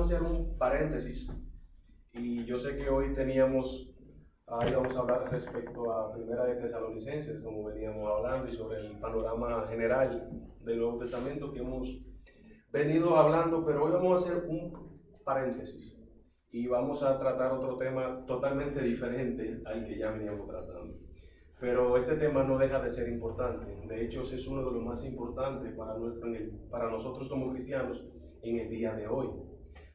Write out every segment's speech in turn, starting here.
vamos a hacer un paréntesis. Y yo sé que hoy íbamos a hablar respecto a Primera de Tesalonicenses, como veníamos hablando, y sobre el panorama general del Nuevo Testamento que hemos venido hablando, pero hoy vamos a hacer un paréntesis y vamos a tratar otro tema totalmente diferente al que ya veníamos tratando. Pero este tema no deja de ser importante. De hecho, es uno de los más importantes para nosotros como cristianos en el día de hoy.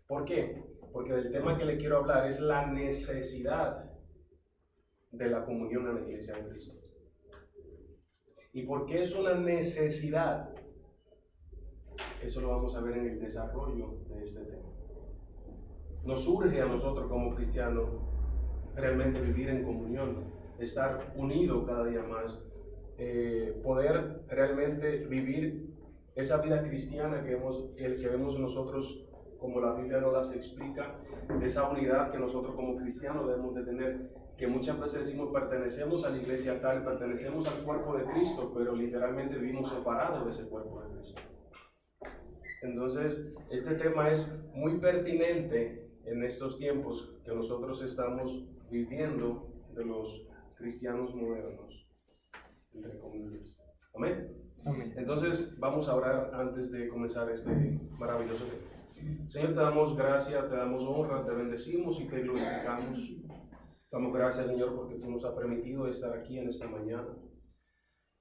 ¿Por qué? Porque del tema que le quiero hablar es la necesidad de la comunión en la Iglesia de Cristo. ¿Y por qué es una necesidad? Eso lo vamos a ver en el desarrollo de este tema. Nos urge a nosotros como cristianos realmente vivir en comunión, estar unidos cada día más, poder realmente vivir esa vida cristiana que vemos nosotros, como la Biblia nos las explica, esa unidad que nosotros como cristianos debemos de tener, que muchas veces decimos pertenecemos a la iglesia tal, pertenecemos al cuerpo de Cristo, pero literalmente vivimos separados de ese cuerpo de Cristo. Entonces, este tema es muy pertinente en estos tiempos que nosotros estamos viviendo de los cristianos modernos, entre comillas. Amén. Amén. Entonces, vamos a orar antes de comenzar este maravilloso tema. Señor, te damos gracias, te damos honra, te bendecimos y te glorificamos. Damos gracias, Señor, porque tú nos has permitido estar aquí en esta mañana.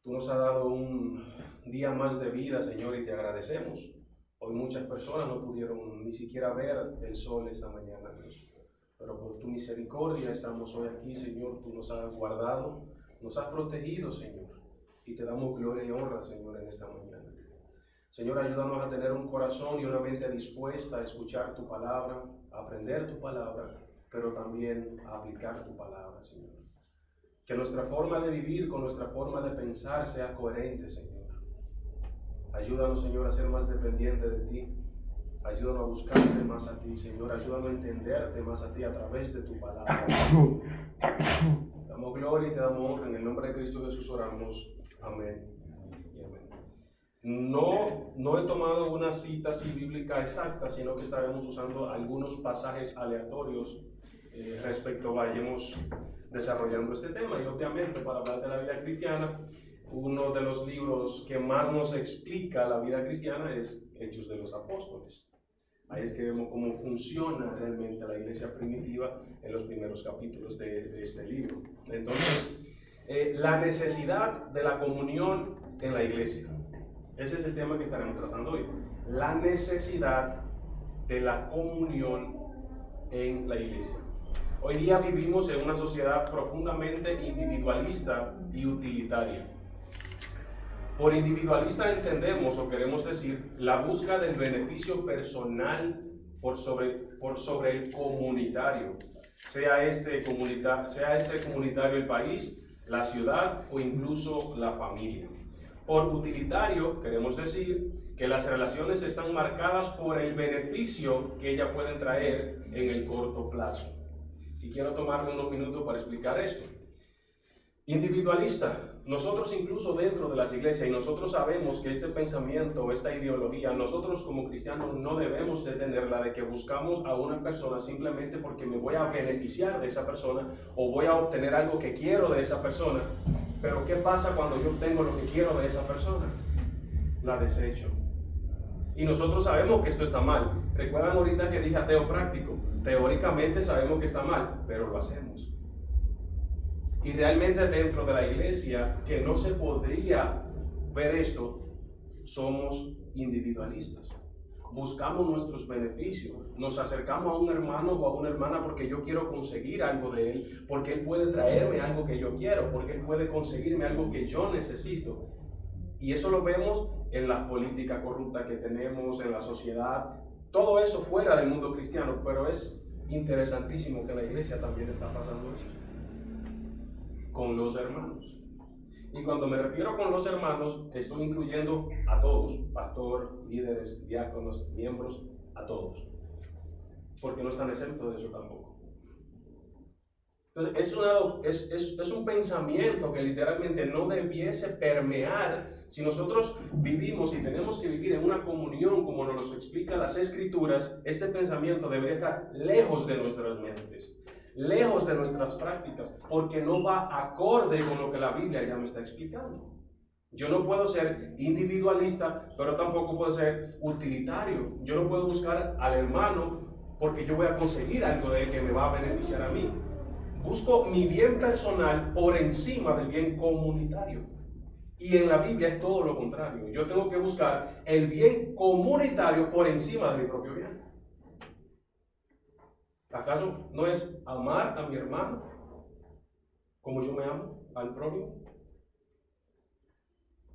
Tú nos has dado un día más de vida, Señor, y te agradecemos. Hoy muchas personas no pudieron ni siquiera ver el sol esta mañana, Dios. Pero por tu misericordia estamos hoy aquí, Señor. Tú nos has guardado, nos has protegido, Señor. Y te damos gloria y honra, Señor, en esta mañana. Señor, ayúdanos a tener un corazón y una mente dispuesta a escuchar tu palabra, a aprender tu palabra, pero también a aplicar tu palabra, Señor. Que nuestra forma de vivir con nuestra forma de pensar sea coherente, Señor. Ayúdanos, Señor, a ser más dependientes de ti. Ayúdanos a buscarte más a ti, Señor. Ayúdanos a entenderte más a ti a través de tu palabra. Te damos gloria y te damos honra. En el nombre de Cristo Jesús oramos. Amén y amén. No he tomado una cita así bíblica exacta, sino que estaremos usando algunos pasajes aleatorios respecto vayamos desarrollando este tema. Y obviamente, para hablar de la vida cristiana, uno de los libros que más nos explica la vida cristiana es Hechos de los Apóstoles. Ahí es que vemos cómo funciona realmente la iglesia primitiva en los primeros capítulos de este libro. Entonces, la necesidad de la comunión en la iglesia. Ese es el tema que estaremos tratando hoy. La necesidad de la comunión en la iglesia. Hoy día vivimos en una sociedad profundamente individualista y utilitaria. Por individualista entendemos o queremos decir la búsqueda del beneficio personal por sobre el comunitario, sea ese comunitario el país, la ciudad o incluso la familia. Por utilitario queremos decir que las relaciones están marcadas por el beneficio que ellas pueden traer en el corto plazo. Y quiero tomarme unos minutos para explicar esto. Individualista. Nosotros incluso dentro de las iglesias, y nosotros sabemos que este pensamiento, esta ideología, nosotros como cristianos no debemos de tenerla de que buscamos a una persona simplemente porque me voy a beneficiar de esa persona o voy a obtener algo que quiero de esa persona. Pero ¿qué pasa cuando yo obtengo lo que quiero de esa persona? La desecho. Y nosotros sabemos que esto está mal. ¿Recuerdan ahorita que dije ateo práctico? Teóricamente sabemos que está mal, pero lo hacemos. Y realmente dentro de la iglesia, que no se podría ver esto, somos individualistas. Buscamos nuestros beneficios, nos acercamos a un hermano o a una hermana porque yo quiero conseguir algo de él, porque él puede traerme algo que yo quiero, porque él puede conseguirme algo que yo necesito. Y eso lo vemos en la política corrupta que tenemos, en la sociedad, todo eso fuera del mundo cristiano, pero es interesantísimo que en la iglesia también está pasando eso. Con los hermanos. Y cuando me refiero con los hermanos, estoy incluyendo a todos, pastor, líderes, diáconos, miembros, a todos. Porque no están exentos de eso tampoco. Entonces, es un pensamiento que literalmente no debiese permear. Si nosotros vivimos y tenemos que vivir en una comunión, como nos lo explican las Escrituras, este pensamiento debería estar lejos de nuestras mentes, lejos de nuestras prácticas, porque no va acorde con lo que la Biblia ya me está explicando. Yo no puedo ser individualista, pero tampoco puedo ser utilitario. Yo no puedo buscar al hermano porque yo voy a conseguir algo de él que me va a beneficiar a mí. Busco mi bien personal por encima del bien comunitario. Y en la Biblia es todo lo contrario. Yo tengo que buscar el bien comunitario por encima de mi propio bien. ¿Acaso no es amar a mi hermano como yo me amo al prójimo?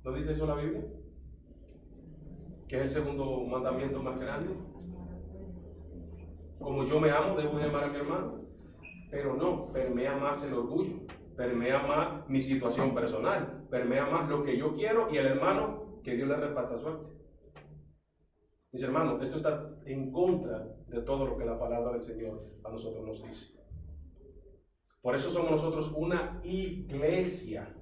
¿No dice eso la Biblia? Que es el segundo mandamiento más grande. Como yo me amo, debo de amar a mi hermano. Pero no, permea más el orgullo, permea más mi situación personal, permea más lo que yo quiero y el hermano que Dios le reparta suerte. Mis hermanos, esto está en contra de todo lo que la palabra del Señor a nosotros nos dice. Por eso somos nosotros una iglesia.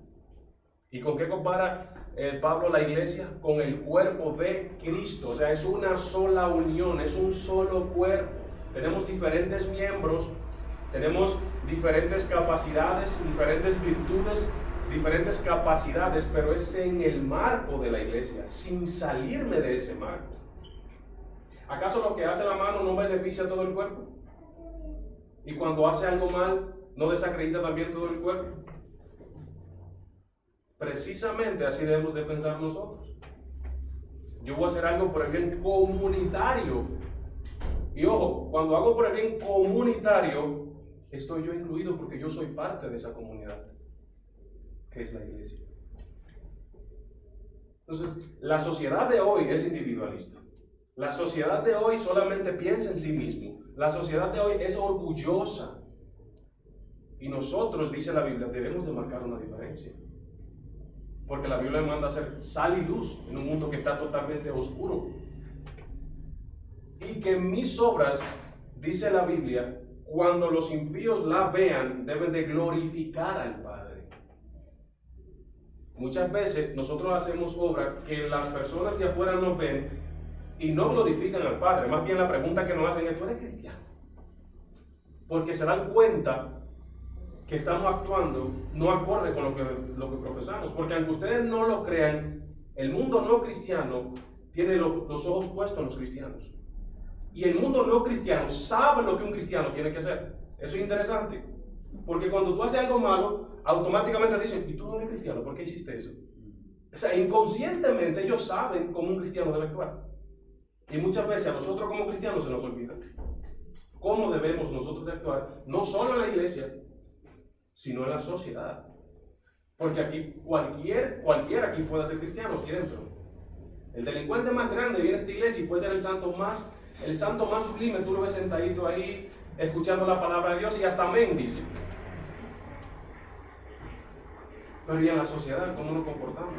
¿Y con qué compara Pablo la iglesia? Con el cuerpo de Cristo. O sea, es una sola unión, es un solo cuerpo. Tenemos diferentes miembros, tenemos diferentes capacidades, diferentes virtudes, diferentes capacidades, pero es en el marco de la iglesia, sin salirme de ese marco. ¿Acaso lo que hace la mano no beneficia a todo el cuerpo? Y cuando hace algo mal, ¿no desacredita también todo el cuerpo? Precisamente así debemos de pensar nosotros. Yo voy a hacer algo por el bien comunitario. Y ojo, cuando hago por el bien comunitario, estoy yo incluido porque yo soy parte de esa comunidad, que es la iglesia. Entonces, la sociedad de hoy es individualista. La sociedad de hoy solamente piensa en sí mismo. La sociedad de hoy es orgullosa. Y nosotros, dice la Biblia, debemos de marcar una diferencia. Porque la Biblia manda a ser sal y luz en un mundo que está totalmente oscuro. Y que mis obras, dice la Biblia, cuando los impíos la vean, deben de glorificar al Padre. Muchas veces nosotros hacemos obras que las personas de afuera nos ven y no glorifican al Padre. Más bien la pregunta que nos hacen es: ¿tú eres cristiano? Porque se dan cuenta que estamos actuando no acorde con lo que profesamos. Porque aunque ustedes no lo crean, el mundo no cristiano tiene los ojos puestos en los cristianos. Y el mundo no cristiano sabe lo que un cristiano tiene que hacer. Eso es interesante. Porque cuando tú haces algo malo, automáticamente dicen: ¿y tú no eres cristiano? ¿Por qué hiciste eso? O sea, inconscientemente ellos saben cómo un cristiano debe actuar. Y muchas veces a nosotros como cristianos se nos olvida cómo debemos nosotros de actuar, no solo en la iglesia, sino en la sociedad. Porque aquí cualquiera aquí puede ser cristiano aquí dentro. El delincuente más grande viene a esta iglesia y puede ser el santo más sublime. Tú lo ves sentadito ahí, escuchando la palabra de Dios y hasta amén dice. Pero ¿y en la sociedad cómo nos comportamos?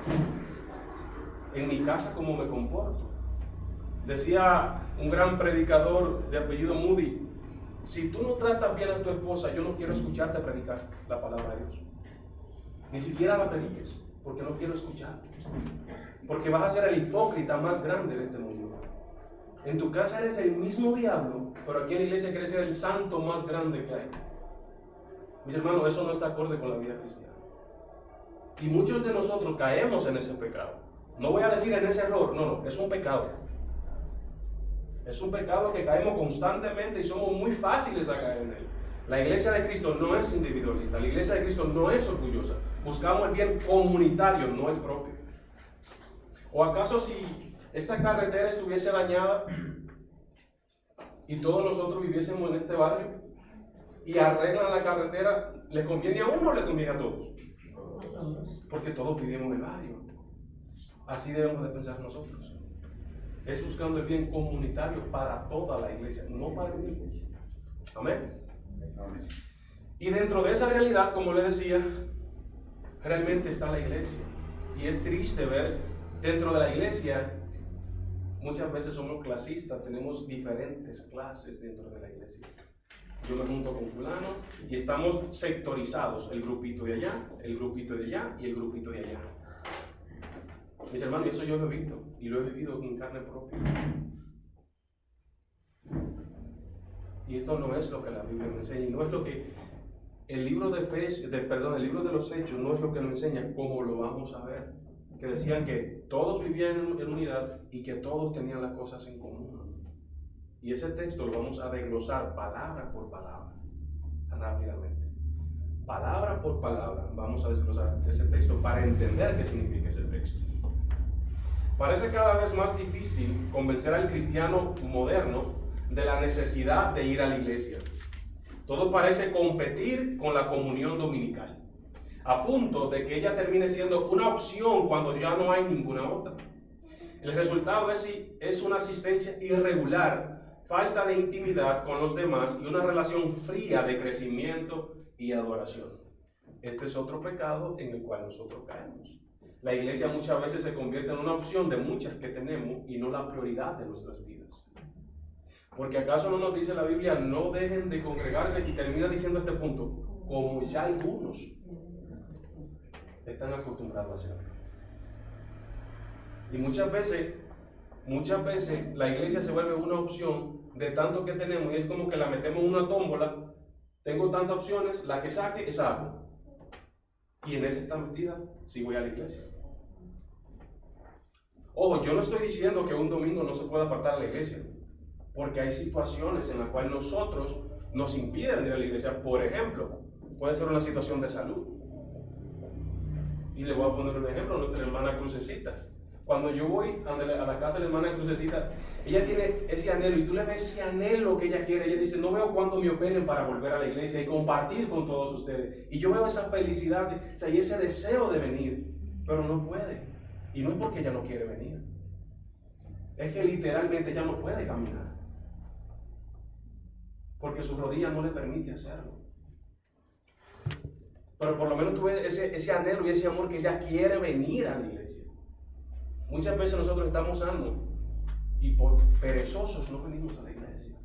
En mi casa, ¿cómo me comporto? Decía un gran predicador de apellido Moody: si tú no tratas bien a tu esposa, yo no quiero escucharte predicar la palabra de Dios. Ni siquiera la prediques, porque no quiero escucharte. Porque vas a ser el hipócrita más grande de este mundo. En tu casa eres el mismo diablo, pero aquí en la iglesia quieres ser el santo más grande que hay. Mis hermanos, eso no está acorde con la vida cristiana. Y muchos de nosotros caemos en ese pecado. No voy a decir en ese error, no, es un pecado. Es un pecado que caemos constantemente y somos muy fáciles a caer en él. La iglesia de Cristo no es individualista, la iglesia de Cristo no es orgullosa. Buscamos el bien comunitario, no el propio. ¿O acaso si esta carretera estuviese dañada y todos nosotros viviésemos en este barrio y arreglan la carretera, ¿les conviene a uno o les conviene a todos? Porque todos vivimos en el barrio. Así debemos de pensar nosotros. Es buscando el bien comunitario para toda la iglesia, no para la iglesia. Amén. Amén. Y dentro de esa realidad, como le decía, realmente está la iglesia. Y es triste ver dentro de la iglesia, muchas veces somos clasistas, tenemos diferentes clases dentro de la iglesia. yo me junto con fulano y estamos sectorizados, el grupito de allá, el grupito de allá y el grupito de allá. Mis hermanos, eso yo lo he visto y lo he vivido en carne propia. Y esto no es lo que la Biblia me enseña, y no es lo que el libro el libro de los Hechos no es lo que nos enseña, como lo vamos a ver. Que decían que todos vivían en unidad y que todos tenían las cosas en común. Y ese texto lo vamos a desglosar palabra por palabra, rápidamente. Palabra por palabra vamos a desglosar ese texto para entender qué significa ese texto. Parece cada vez más difícil convencer al cristiano moderno de la necesidad de ir a la iglesia. Todo parece competir con la comunión dominical, a punto de que ella termine siendo una opción cuando ya no hay ninguna otra. El resultado es una asistencia irregular, falta de intimidad con los demás y una relación fría de crecimiento y adoración. Este es otro pecado en el cual nosotros caemos. La iglesia muchas veces se convierte en una opción de muchas que tenemos y no la prioridad de nuestras vidas. Porque ¿acaso no nos dice la Biblia, no dejen de congregarse? Y termina diciendo este punto, como ya algunos están acostumbrados a hacerlo. Y muchas veces la iglesia se vuelve una opción de tanto que tenemos y es como que la metemos en una tómbola. Tengo tantas opciones, la que saque es algo. Y en esa está metida, si voy a la iglesia. Ojo, yo no estoy diciendo que un domingo no se pueda faltar a la iglesia, porque hay situaciones en las cuales nosotros nos impiden ir a la iglesia. Por ejemplo, puede ser una situación de salud. Y le voy a poner un ejemplo, nuestra hermana Crucecita. Cuando yo voy a la casa de la hermana Crucecita, ella tiene ese anhelo, y tú le ves ese anhelo que ella quiere. Ella dice, no veo cuándo me operen para volver a la iglesia y compartir con todos ustedes. Y yo veo esa felicidad, y ese deseo de venir, pero no puede. Y no es porque ella no quiere venir. Es que literalmente ella no puede caminar. Porque su rodilla no le permite hacerlo. Pero por lo menos tú ves ese anhelo y ese amor que ella quiere venir a la iglesia. Muchas veces nosotros estamos sanos y por perezosos no venimos a la iglesia.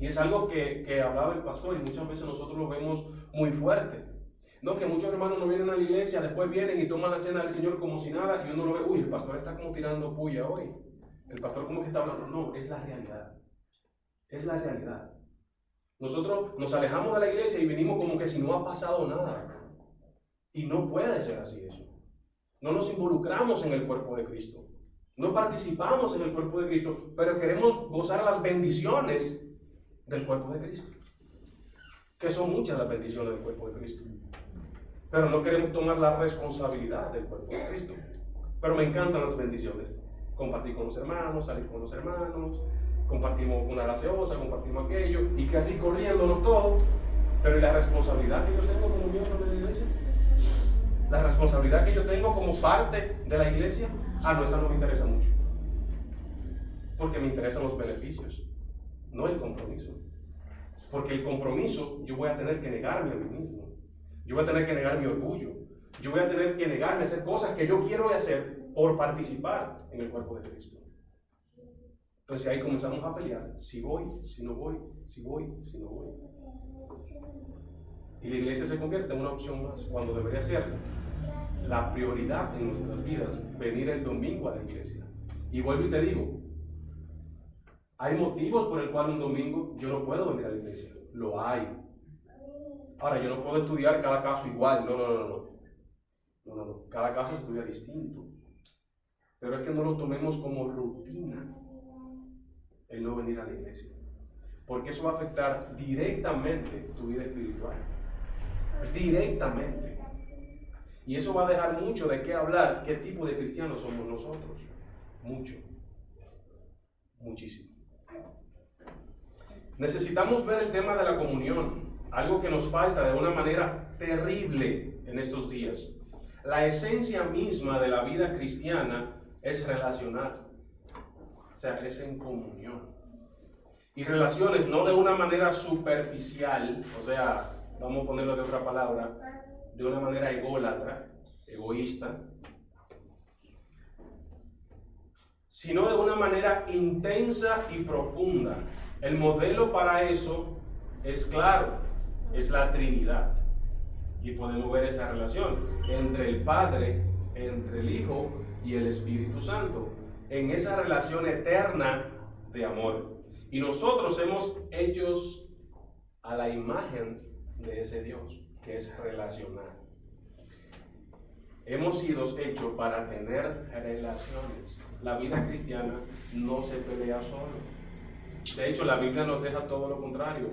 Y es algo que hablaba el pastor y muchas veces nosotros lo vemos muy fuerte. No, que muchos hermanos no vienen a la iglesia, después vienen y toman la cena del Señor como si nada y uno lo ve, uy, el pastor está como tirando puya hoy. El pastor como que está hablando. No, es la realidad. Es la realidad. Nosotros nos alejamos de la iglesia y venimos como que si no ha pasado nada. Y no puede ser así eso. No nos involucramos en el cuerpo de Cristo. No participamos en el cuerpo de Cristo, pero queremos gozar las bendiciones del cuerpo de Cristo. Que son muchas las bendiciones del cuerpo de Cristo. Pero no queremos tomar la responsabilidad del cuerpo de Cristo. Pero me encantan las bendiciones. Compartir con los hermanos, salir con los hermanos, compartimos una gaseosa, compartimos aquello, y que así corriéndonos todo. Pero ¿y la responsabilidad que yo tengo como miembro de la iglesia? La responsabilidad que yo tengo como parte de la iglesia, no, esa no me interesa mucho. Porque me interesan los beneficios, no el compromiso. Porque el compromiso yo voy a tener que negarme a mí mismo. Yo voy a tener que negar mi orgullo. Yo voy a tener que negarme a hacer cosas que yo quiero hacer por participar en el cuerpo de Cristo. Entonces ahí comenzamos a pelear. Si voy, si no voy, si voy, si no voy. Y la iglesia se convierte en una opción más, cuando debería ser la prioridad en nuestras vidas, venir el domingo a la iglesia. Y vuelvo y te digo, hay motivos por el cual un domingo yo no puedo venir a la iglesia. Lo hay. Ahora, yo no puedo estudiar cada caso igual. No. Cada caso se estudia distinto. Pero es que no lo tomemos como rutina el no venir a la iglesia. Porque eso va a afectar directamente tu vida espiritual. Directamente. Y eso va a dejar mucho de qué hablar, qué tipo de cristianos somos nosotros. Mucho. Muchísimo. Necesitamos ver el tema de la comunión, algo que nos falta de una manera terrible en estos días. La esencia misma de la vida cristiana es relacional, o sea, es en comunión. Y relaciones no de una manera superficial, o sea, vamos a ponerlo de otra palabra, de una manera ególatra, egoísta, sino de una manera intensa y profunda. El modelo para eso es claro, es la Trinidad. Y podemos ver esa relación entre el Padre, entre el Hijo y el Espíritu Santo, en esa relación eterna de amor. Y nosotros hemos hechos a la imagen de ese Dios, que es relacional. Hemos sido hechos para tener relaciones. La vida cristiana no se pelea solo. De hecho, la Biblia nos deja todo lo contrario.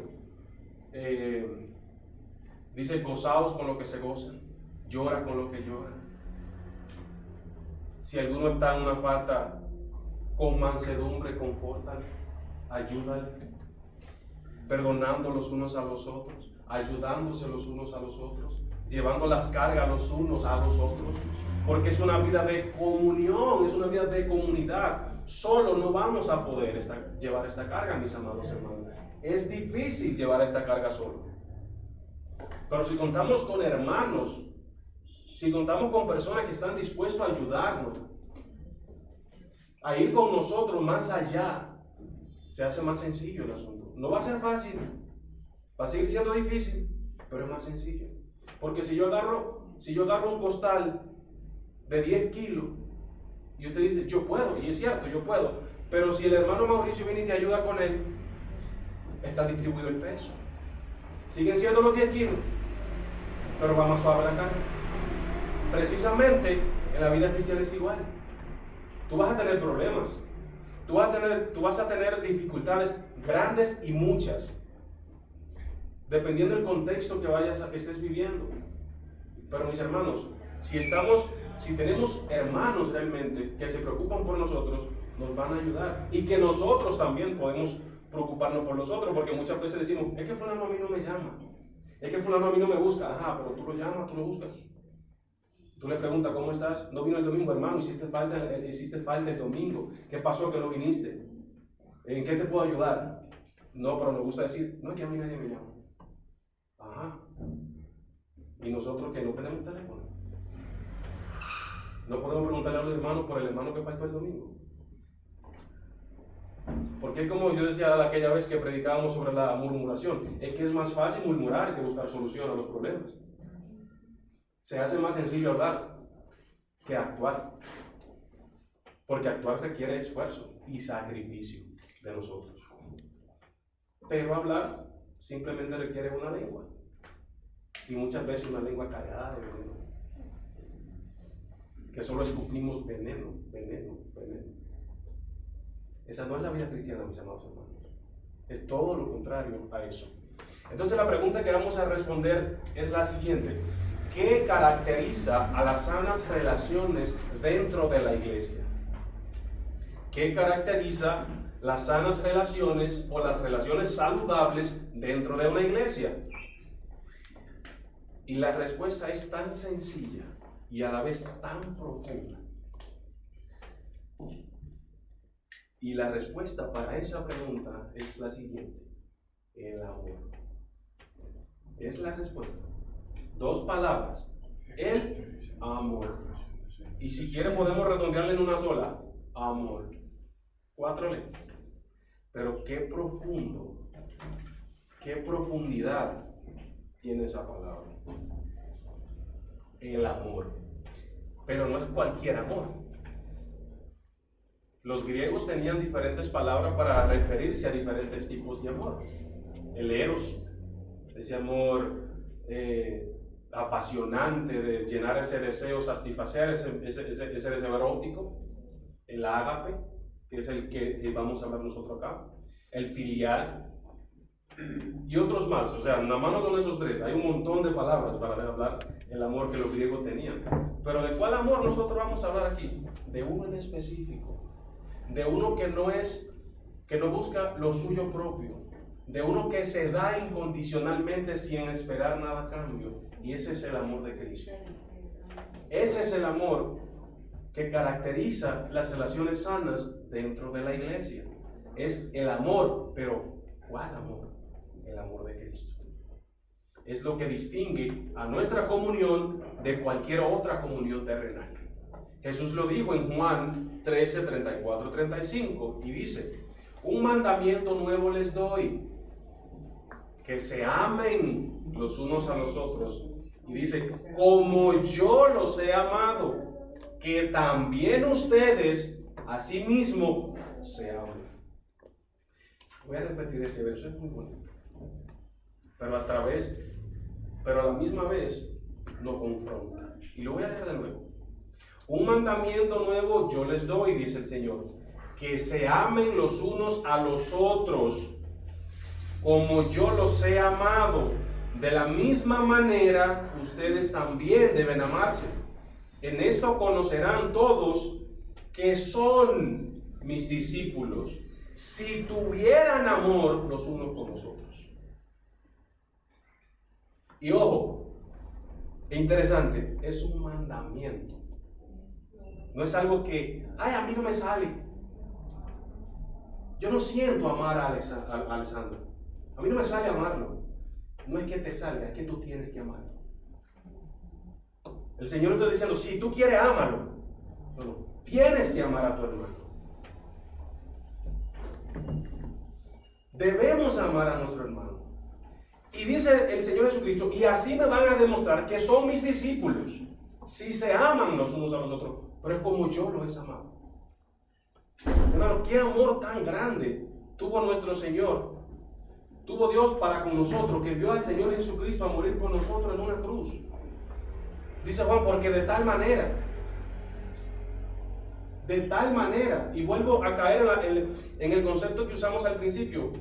Dice, gozaos con lo que se gozan, llora con lo que lloran. Si alguno está en una falta, con mansedumbre, confórtale, ayúdale, perdonando los unos a los otros, ayudándose los unos a los otros, llevando las cargas los unos a los otros, porque es una vida de comunión, es una vida de comunidad. Solo no vamos a poder llevar esta carga, mis amados hermanos. Es difícil llevar esta carga solo. Pero si contamos con hermanos, si contamos con personas que están dispuestos a ayudarnos, a ir con nosotros más allá, se hace más sencillo el asunto. No va a ser fácil, va a seguir siendo difícil, pero es más sencillo. Porque si yo agarro un costal de 10 kilos y usted dice, yo puedo, y es cierto, yo puedo, pero si el hermano Mauricio viene y te ayuda con él, está distribuido el peso. Siguen siendo los 10 kilos, pero va más suave la carga. Precisamente en la vida cristiana es igual. Tú vas a tener problemas, tú vas a tener dificultades grandes y muchas, dependiendo del contexto que estés viviendo. Pero mis hermanos, si tenemos hermanos realmente que se preocupan por nosotros, nos van a ayudar. Y que nosotros también podemos preocuparnos por los otros, porque muchas veces decimos, es que fulano a mí no me llama, es que fulano a mí no me busca. Ajá, pero tú lo llamas, tú lo buscas. Tú le preguntas, ¿cómo estás? No vino el domingo, hermano, hiciste falta el domingo. ¿Qué pasó que no viniste? ¿En qué te puedo ayudar? No, pero me gusta decir, no, es que a mí nadie me llama. Ajá. ¿Y nosotros que no tenemos teléfono? No podemos preguntarle a los hermanos por el hermano que faltó el domingo. Porque como yo decía aquella vez que predicábamos sobre la murmuración, es que es más fácil murmurar que buscar solución a los problemas. Se hace más sencillo hablar que actuar. Porque actuar requiere esfuerzo y sacrificio de nosotros. Pero hablar simplemente requiere una lengua. Y muchas veces una lengua cargada de veneno. Que solo escupimos veneno. Esa no es la vida cristiana, mis amados hermanos. Es todo lo contrario a eso. Entonces la pregunta que vamos a responder es la siguiente. ¿Qué caracteriza a las sanas relaciones dentro de la iglesia? ¿Qué caracteriza las sanas relaciones o las relaciones saludables dentro de una iglesia? Y la respuesta es tan sencilla y a la vez tan profunda. Y la respuesta para esa pregunta es la siguiente: el amor. Es la respuesta. 2 palabras: el amor. Y si quiere podemos redondearle en una sola: amor. 4 letras. Pero qué profundo, qué profundidad tiene esa palabra. El amor. Pero no es cualquier amor. Los griegos tenían diferentes palabras para referirse a diferentes tipos de amor. El eros, ese amor apasionante de llenar ese deseo, satisfacer ese deseo erótico. El ágape, que es el que vamos a hablar nosotros acá. El filial. Y otros más, o sea, nada más no son esos 3, hay un montón de palabras para hablar el amor que los griegos tenían. Pero ¿de cuál amor nosotros vamos a hablar aquí? De uno en específico, de uno que no busca lo suyo propio, de uno que se da incondicionalmente sin esperar nada a cambio, y ese es el amor de Cristo. Ese es el amor que caracteriza las relaciones sanas dentro de la iglesia. Es el amor, pero ¿cuál amor? El amor de Cristo. Es lo que distingue a nuestra comunión de cualquier otra comunión terrenal. Jesús lo dijo en Juan 13, 34, 35 y dice: un mandamiento nuevo les doy, que se amen los unos a los otros. Y dice, como yo los he amado, que también ustedes asimismo se amen. Voy a repetir ese verso, es muy bonito. Pero a la misma vez lo confronta. Y lo voy a leer de nuevo. Un mandamiento nuevo yo les doy, dice el Señor, que se amen los unos a los otros, como yo los he amado. De la misma manera, ustedes también deben amarse. En esto conocerán todos que son mis discípulos, si tuvieran amor los unos con los otros. Y ojo, es interesante, es un mandamiento. No es algo que, a mí no me sale. Yo no siento amar a Alessandro. A mí no me sale amarlo. No es que te salga, es que tú tienes que amarlo. El Señor está diciendo, si tú quieres, ámalo. No, tienes que amar a tu hermano. Debemos amar a nuestro hermano. Y dice el Señor Jesucristo, y así me van a demostrar que son mis discípulos, si se aman los unos a los otros. Pero es como yo los he amado. Hermano, qué amor tan grande tuvo nuestro Señor. Tuvo Dios para con nosotros, que envió al Señor Jesucristo a morir por nosotros en una cruz. Dice Juan, porque de tal manera, y vuelvo a caer en el concepto que usamos al principio,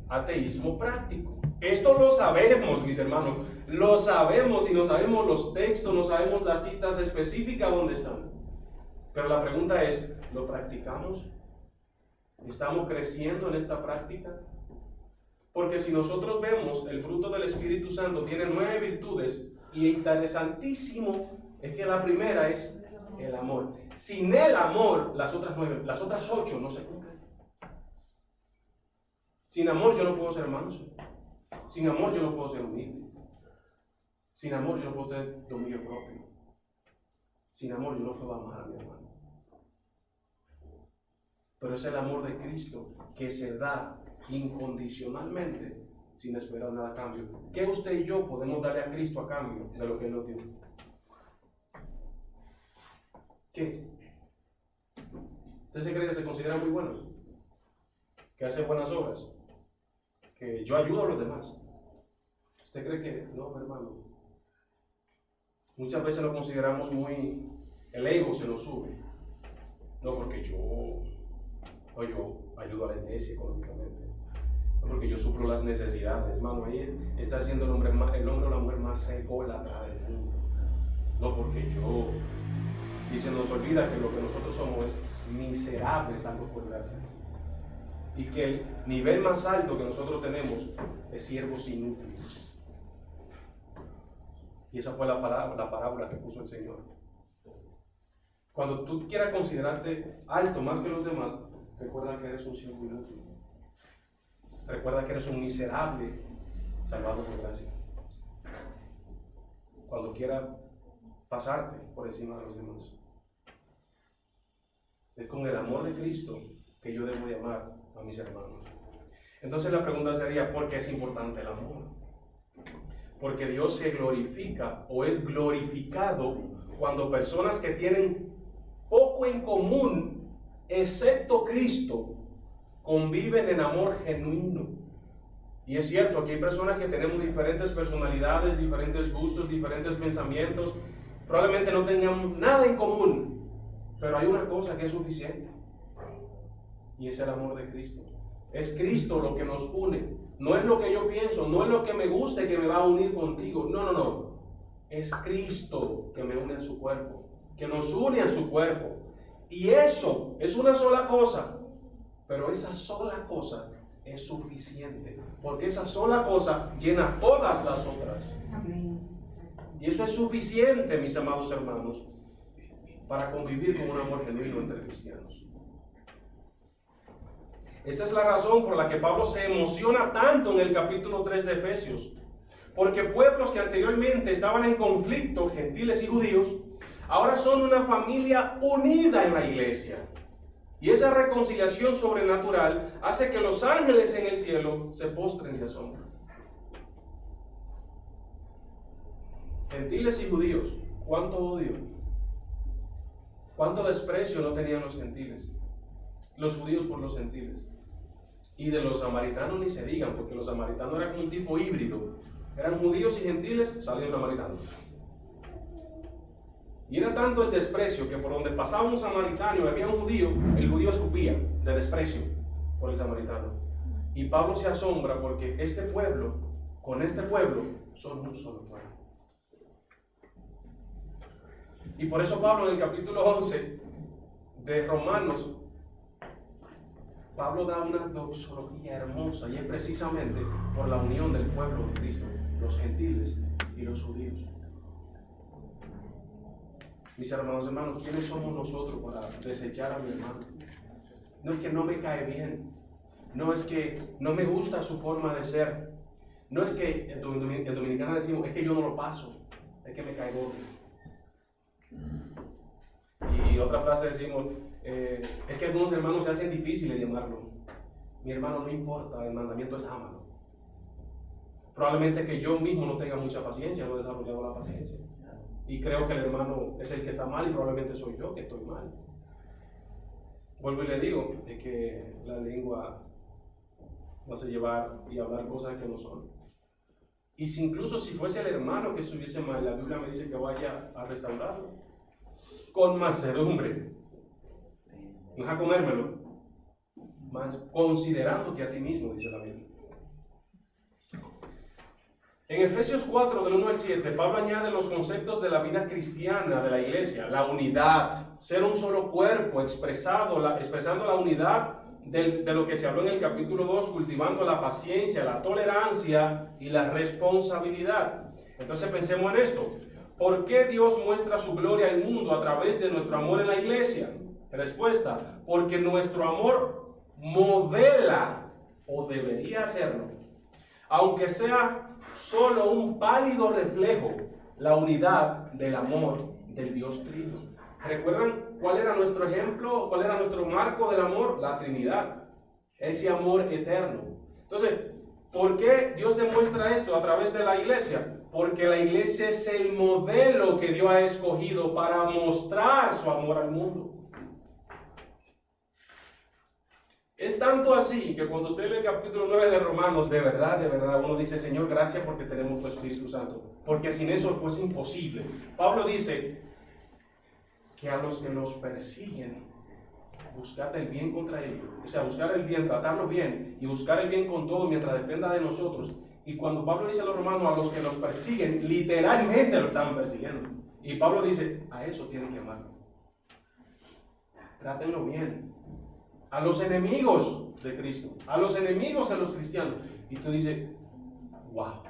ateísmo práctico. Esto lo sabemos, mis hermanos, lo sabemos y no sabemos los textos, no sabemos las citas específicas donde están. Pero la pregunta es, ¿lo practicamos? ¿Estamos creciendo en esta práctica? Porque si nosotros vemos, el fruto del Espíritu Santo tiene 9 virtudes, y interesantísimo es que la primera es el amor. Sin el amor, las otras 8 no se cumplen. Sin amor yo no puedo ser manso. Sin amor yo no puedo ser humilde. Sin amor yo no puedo tener dominio propio. Sin amor yo no puedo amar a mi hermano. Pero es el amor de Cristo que se da incondicionalmente, sin esperar nada a cambio. ¿Qué usted y yo podemos darle a Cristo a cambio de lo que Él no tiene? ¿Qué? ¿Usted se cree que se considera muy bueno? ¿Que hace buenas obras? ¿Que yo ayudo a los demás? ¿Usted cree que no, hermano? Muchas veces lo consideramos muy... El ego se nos sube. No, porque yo ayudo a la iglesia económicamente. No, porque yo suplo las necesidades. Hermano, ahí está siendo el hombre o la mujer más ególatra del mundo. No, porque yo... Y se nos olvida que lo que nosotros somos es miserables, salvo por gracia. Y que el nivel más alto que nosotros tenemos es siervos inútiles. Y esa fue la parábola que puso el Señor. Cuando tú quieras considerarte alto más que los demás, recuerda que eres un siervo inútil. Recuerda que eres un miserable salvado por gracia. Cuando quieras pasarte por encima de los demás. Es con el amor de Cristo que yo debo de amar a mis hermanos. Entonces la pregunta sería, ¿por qué es importante el amor? Porque Dios se glorifica o es glorificado cuando personas que tienen poco en común, excepto Cristo, conviven en amor genuino. Y es cierto, aquí hay personas que tenemos diferentes personalidades, diferentes gustos, diferentes pensamientos, probablemente no tengamos nada en común, pero hay una cosa que es suficiente, y es el amor de Cristo. Es Cristo lo que nos une. No es lo que yo pienso, no es lo que me guste que me va a unir contigo. No. Es Cristo que me une a su cuerpo, que nos une a su cuerpo. Y eso es una sola cosa, pero esa sola cosa es suficiente, porque esa sola cosa llena todas las otras. Amén. Y eso es suficiente, mis amados hermanos, para convivir con un amor genuino entre cristianos. Esta es la razón por la que Pablo se emociona tanto en el capítulo 3 de Efesios, porque pueblos que anteriormente estaban en conflicto, gentiles y judíos, ahora son una familia unida en la iglesia. Y esa reconciliación sobrenatural hace que los ángeles en el cielo se postren de asombro. Gentiles y judíos, ¿cuánto odio? ¿Cuánto desprecio no tenían los gentiles? Los judíos por los gentiles. Y de los samaritanos ni se digan, porque los samaritanos eran como un tipo híbrido. Eran judíos y gentiles, salían samaritanos. Y era tanto el desprecio que por donde pasaba un samaritano y había un judío, el judío escupía de desprecio por el samaritano. Y Pablo se asombra porque este pueblo, con este pueblo, son un solo pueblo. Y por eso Pablo en el capítulo 11 de Romanos, Pablo da una doxología hermosa, y es precisamente por la unión del pueblo de Cristo, los gentiles y los judíos. Mis hermanos, ¿quiénes somos nosotros para desechar a mi hermano? No es que no me cae bien, no es que no me gusta su forma de ser, no es que en Dominicana decimos, es que yo no lo paso, es que me cae gordo. Y otra frase decimos, es que algunos hermanos se hacen difíciles llamarlo. Mi hermano, no importa, el mandamiento es ámalo. Probablemente que yo mismo no tenga mucha paciencia, no he desarrollado la paciencia. Y creo que el hermano es el que está mal y probablemente soy yo que estoy mal. Vuelvo y le digo, es que la lengua no hace llevar y hablar cosas que no son. Y si incluso si fuese el hermano que estuviese mal, la Biblia me dice que vaya a restaurarlo con mansedumbre. No es a comérmelo, más considerándote a ti mismo, dice la Biblia. En Efesios 4, del 1 al 7, Pablo añade los conceptos de la vida cristiana de la iglesia: la unidad, ser un solo cuerpo, expresando la unidad de lo que se habló en el capítulo 2, cultivando la paciencia, la tolerancia y la responsabilidad. Entonces pensemos en esto. ¿Por qué Dios muestra su gloria al mundo a través de nuestro amor en la iglesia? Respuesta: porque nuestro amor modela, o debería hacerlo, aunque sea solo un pálido reflejo, la unidad del amor del Dios Trino. ¿Recuerdan cuál era nuestro ejemplo? ¿Cuál era nuestro marco del amor? La Trinidad, ese amor eterno. Entonces, ¿por qué Dios demuestra esto a través de la iglesia? Porque la iglesia es el modelo que Dios ha escogido para mostrar su amor al mundo. Es tanto así que cuando usted lee el capítulo 9 de Romanos, de verdad, uno dice: Señor, gracias porque tenemos tu Espíritu Santo, porque sin eso fuese imposible. Pablo dice que a los que nos persiguen, buscar el bien contra ellos, o sea, buscar el bien, tratarlo bien y buscar el bien con todo mientras dependa de nosotros. Y cuando Pablo dice a los romanos, a los que nos persiguen, literalmente lo estaban persiguiendo. Y Pablo dice: a eso tienen que amar. Trátenlo bien. A los enemigos de Cristo, a los enemigos de los cristianos. Y tú dices: wow,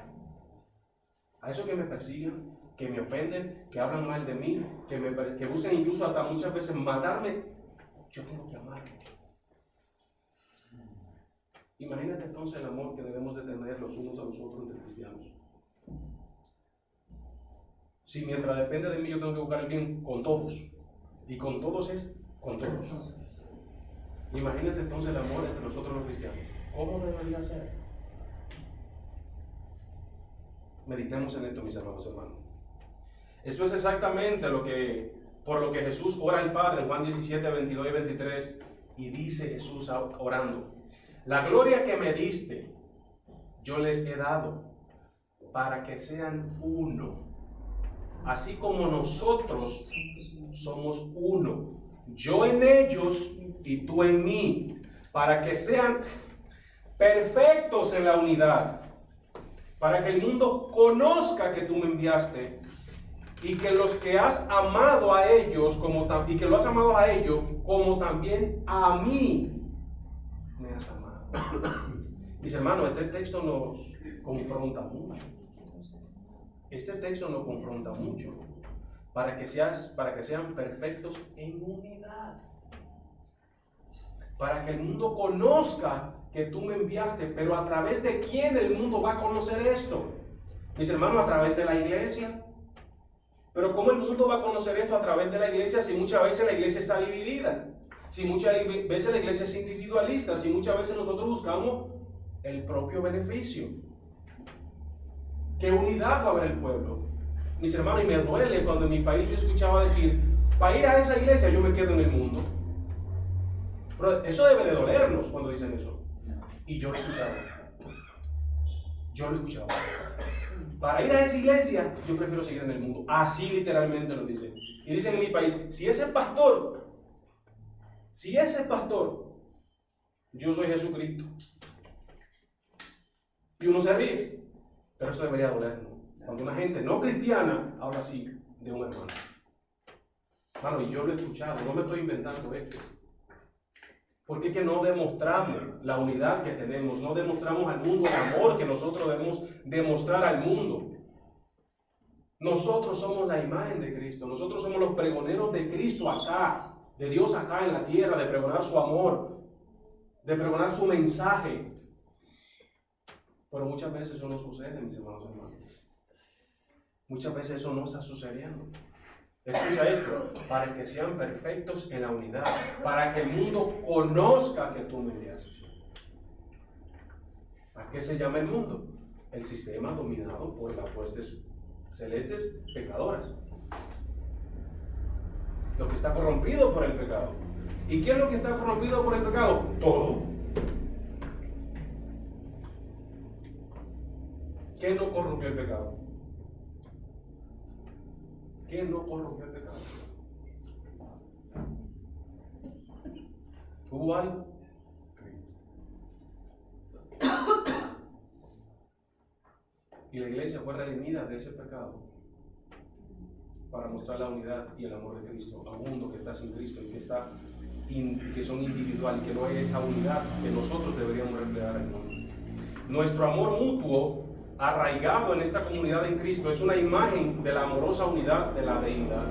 a esos que me persiguen, que me ofenden, que hablan mal de mí, que buscan incluso hasta muchas veces matarme, yo tengo que amarlos. Imagínate entonces el amor que debemos de tener los unos a los otros entre cristianos. Si mientras depende de mí yo tengo que buscar el bien con todos, y con todos es con todos. Imagínate entonces el amor entre nosotros los cristianos. ¿Cómo debería ser? Meditemos en esto, mis hermanos. Esto es exactamente por lo que Jesús ora al Padre en Juan 17, 22 y 23, y dice Jesús orando: la gloria que me diste, yo les he dado, para que sean uno, así como nosotros somos uno, yo en ellos y tú en mí, para que sean perfectos en la unidad, para que el mundo conozca que tú me enviaste y que los que has amado a ellos y que lo has amado a ellos como también a mí me has amado. Mis hermanos, este texto nos confronta mucho. Este texto nos confronta mucho para que sean perfectos en unidad. Para que el mundo conozca que tú me enviaste. Pero ¿a través de quién el mundo va a conocer esto? Mis hermanos, a través de la iglesia. Pero ¿cómo el mundo va a conocer esto a través de la iglesia si muchas veces la iglesia está dividida? Si muchas veces la iglesia es individualista, si muchas veces nosotros buscamos el propio beneficio. ¿Qué unidad va a haber el pueblo? Mis hermanos, y me duele cuando en mi país yo escuchaba decir, para ir a esa iglesia yo me quedo en el mundo. Pero eso debe de dolernos cuando dicen eso. Y yo lo escuchaba. Para ir a esa iglesia yo prefiero seguir en el mundo. Así literalmente lo dicen. Y dicen en mi país, si ese pastor, yo soy Jesucristo. Y uno se ríe. Pero eso debería dolernos. Cuando una gente no cristiana habla así de un hermano. Hermano, y yo lo he escuchado, no me estoy inventando esto. Porque es que no demostramos la unidad que tenemos, no demostramos al mundo el amor que nosotros debemos demostrar al mundo. Nosotros somos la imagen de Cristo, nosotros somos los pregoneros de Cristo acá, de Dios acá en la tierra, de pregonar su amor, de pregonar su mensaje. Pero muchas veces eso no sucede, mis hermanos. Muchas veces eso no está sucediendo. Escucha esto, para que sean perfectos en la unidad, para que el mundo conozca que tú me enviaste. ¿A qué se llama el mundo? El sistema dominado por las huestes celestes pecadoras. Lo que está corrompido por el pecado. ¿Y qué es lo que está corrompido por el pecado? Todo. ¿Qué no corrompió el pecado? ¿Qué no corrompió el pecado? ¿Hubo algo? Y la iglesia fue redimida de ese pecado para mostrar la unidad y el amor de Cristo a un mundo que está sin Cristo y que son individuales, que no hay esa unidad que nosotros deberíamos reflejar en el mundo. Nuestro amor mutuo arraigado en esta comunidad en Cristo es una imagen de la amorosa unidad de la deidad.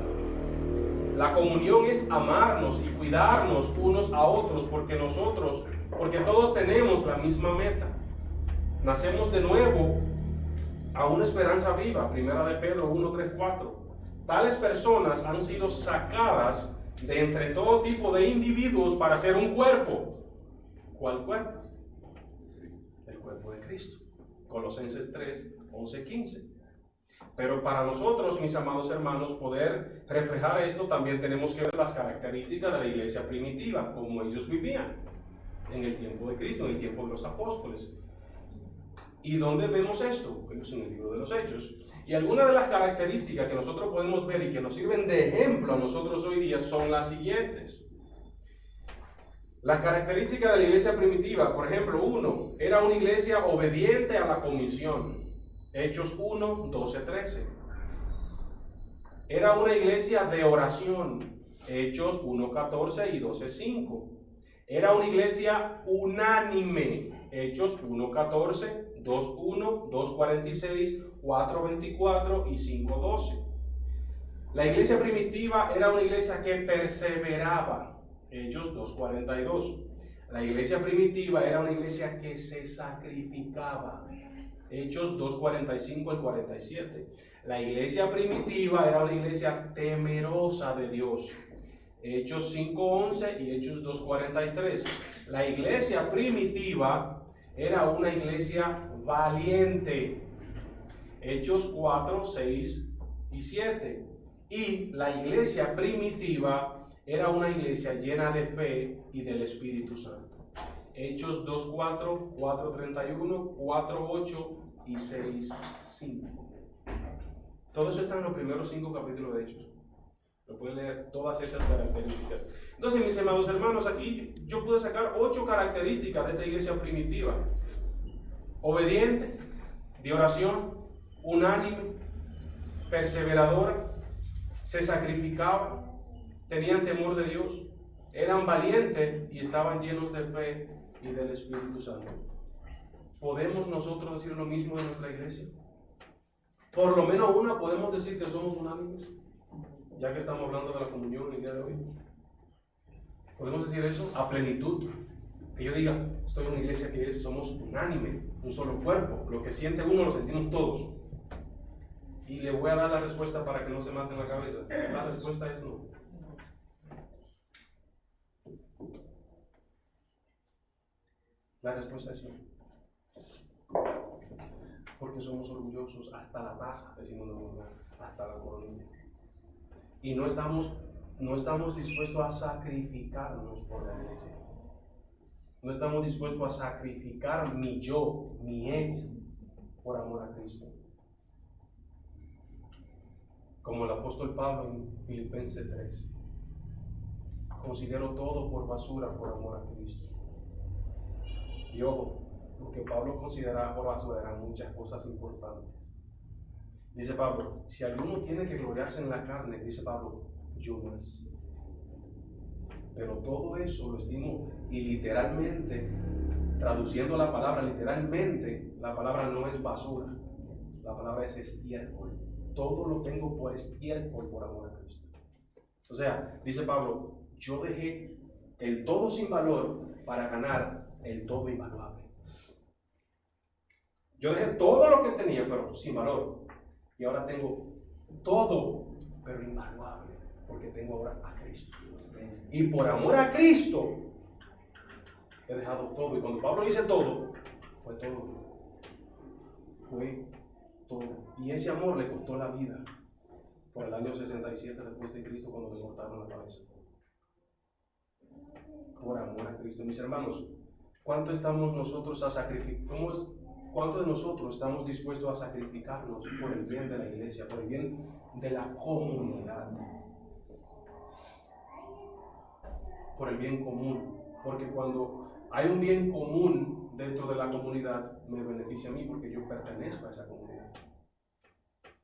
La comunión es amarnos y cuidarnos unos a otros porque todos tenemos la misma meta. Nacemos de nuevo a una esperanza viva, primera de Pedro 1, 3, 4. Tales personas han sido sacadas de entre todo tipo de individuos para ser un cuerpo. ¿Cuál cuerpo? El cuerpo de Cristo. Colosenses 3, 11, 15. Pero para nosotros, mis amados hermanos, poder reflejar esto, también tenemos que ver las características de la iglesia primitiva, como ellos vivían en el tiempo de Cristo, en el tiempo de los apóstoles. ¿Y dónde vemos esto? Pues en el libro de los Hechos. Y algunas de las características que nosotros podemos ver y que nos sirven de ejemplo a nosotros hoy día son las siguientes. Las características de la iglesia primitiva, por ejemplo, 1, era una iglesia obediente a la comisión. Hechos 1, 12, 13. Era una iglesia de oración. Hechos 1, 14 y 12, 5. Era una iglesia unánime. Hechos 1, 14, 2, 1, 2, 46, 4, 24 y 5, 12. La iglesia primitiva era una iglesia que perseveraba. Hechos 2:42. La iglesia primitiva era una iglesia que se sacrificaba. Hechos 2:45 al 47. La iglesia primitiva era una iglesia temerosa de Dios. Hechos 5:11 y Hechos 2:43. La iglesia primitiva era una iglesia valiente. Hechos 4, 6 y 7. Y la iglesia primitiva era una iglesia llena de fe y del Espíritu Santo. Hechos 2:4, 4:31, 4:8 y 6:5. Todo eso está en los primeros 5 capítulos de Hechos. Lo pueden leer, todas esas características. Entonces, mis amados hermanos, aquí yo pude sacar 8 características de esta iglesia primitiva. Obediente, de oración, unánime, perseveradora, se sacrificaba, tenían temor de Dios, eran valientes y estaban llenos de fe y del Espíritu Santo. ¿Podemos nosotros decir lo mismo de nuestra iglesia? Por lo menos una podemos decir que somos unánimes, ya que estamos hablando de la comunión el día de hoy. ¿Podemos decir eso a plenitud? Que yo diga, estoy en una iglesia que somos unánime, un solo cuerpo, lo que siente uno lo sentimos todos. Y le voy a dar la respuesta para que no se mate en la cabeza. La respuesta es no. La respuesta es no. Porque somos orgullosos hasta la taza, decimos nosotros, hasta la coronilla. Y no estamos dispuestos a sacrificarnos por la iglesia. No estamos dispuestos a sacrificar mi yo, mi ego, por amor a Cristo. Como el apóstol Pablo en Filipenses 3. Considero todo por basura por amor a Cristo. Y ojo, lo que Pablo consideraba por basura eran muchas cosas importantes. Dice Pablo, si alguno tiene que gloriarse en la carne, dice Pablo, yo más. Pero todo eso lo estimo, y literalmente, traduciendo la palabra literalmente, la palabra no es basura, la palabra es estiércol. Todo lo tengo por estiércol por amor a Cristo. O sea, dice Pablo, yo dejé el todo sin valor para ganar el todo invaluable. Yo dejé todo lo que tenía, pero sin valor. Y ahora tengo todo, pero invaluable, porque tengo ahora a Cristo. Y por amor a Cristo he dejado todo. Y cuando Pablo dice todo, fue todo. Fue todo. Y ese amor le costó la vida por el año 67 después de Cristo, cuando le cortaron la cabeza. Por amor a Cristo. Mis hermanos, ¿cuánto estamos nosotros a sacrificar? ¿Cuántos de nosotros estamos dispuestos a sacrificarnos por el bien de la iglesia, por el bien de la comunidad? Por el bien común. Porque cuando hay un bien común dentro de la comunidad, me beneficia a mí porque yo pertenezco a esa comunidad.